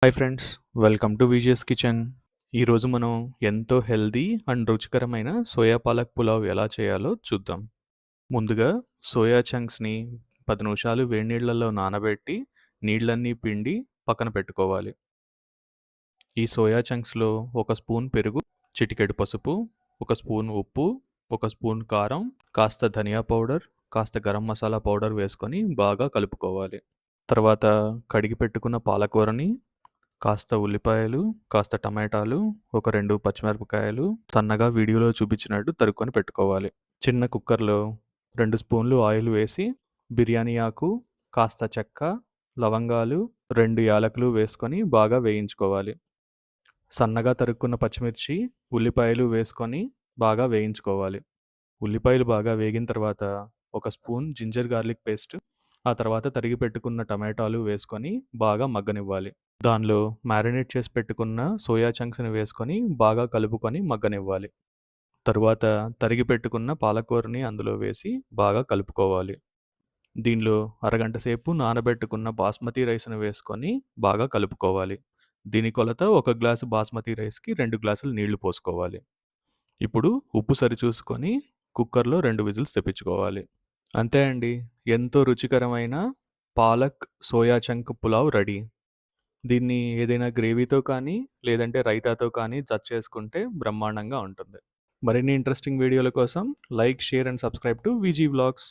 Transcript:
Hi friends, welcome to Vijayan kitchen. ఈరోజు మనం ఎంతో హెల్దీ అండ్ రుచికరమైన సోయా పాలక్ పులావ్ ఎలా చేయాలో చూద్దాం. ముందుగా సోయా చంక్స్ని 10 నిమిషాలు వేడి నీళ్ళల్లో నానబెట్టి నీళ్ళన్నీ పిండి పక్కన పెట్టుకోవాలి. ఈ సోయా చంక్స్లో ఒక స్పూన్ పెరుగు, చిటికెడు పసుపు, ఒక స్పూన్ ఉప్పు, ఒక స్పూన్ కారం, కాస్త ధనియా పౌడర్, కాస్త గరం మసాలా పౌడర్ వేసుకొని బాగా కలుపుకోవాలి. తర్వాత కడిగి పెట్టుకున్న పాలకూరని, కాస్త ఉల్లిపాయలు, కాస్త టమాటాలు, ఒక 2 పచ్చిమిరపకాయలు సన్నగా వీడియోలో చూపించినట్టు తరుక్కొని పెట్టుకోవాలి. చిన్న కుక్కర్లో 2 స్పూన్లు ఆయిల్ వేసి బిర్యానీ ఆకు, కాస్త చెక్క, లవంగాలు, 2 యాలకులు వేసుకొని బాగా వేయించుకోవాలి. సన్నగా తరుక్కున్న పచ్చిమిర్చి, ఉల్లిపాయలు వేసుకొని బాగా వేయించుకోవాలి. ఉల్లిపాయలు బాగా వేగిన తర్వాత ఒక స్పూన్ జింజర్ గార్లిక్ పేస్ట్, ఆ తర్వాత తరిగి పెట్టుకున్న టమాటాలు వేసుకొని బాగా మగ్గనివ్వాలి. దానిలో మ్యారినేట్ చేసి పెట్టుకున్న సోయా చంక్స్ని వేసుకొని బాగా కలుపుకొని మగ్గనివ్వాలి. తరువాత తరిగి పెట్టుకున్న పాలకూరని అందులో వేసి బాగా కలుపుకోవాలి. దీనిలో అరగంట సేపు నానబెట్టుకున్న బాస్మతి రైస్ని వేసుకొని బాగా కలుపుకోవాలి. దీని కొలత 1 గ్లాసు బాస్మతి రైస్కి 2 గ్లాసులు నీళ్లు పోసుకోవాలి. ఇప్పుడు ఉప్పు సరిచూసుకొని కుక్కర్లో 2 విజిల్స్ తెప్పించుకోవాలి. అంతే అండి, ఎంతో రుచికరమైన palak soya chunk pulao ready. దీన్ని ఏదైనా గ్రేవీతో కానీ లేదంటే రైతాతో కానీ చేసుకుంటే బ్రహ్మాండంగా ఉంటుంది. మరిన్ని ఇంట్రెస్టింగ్ వీడియోల కోసం like, share and subscribe to Viji vlogs.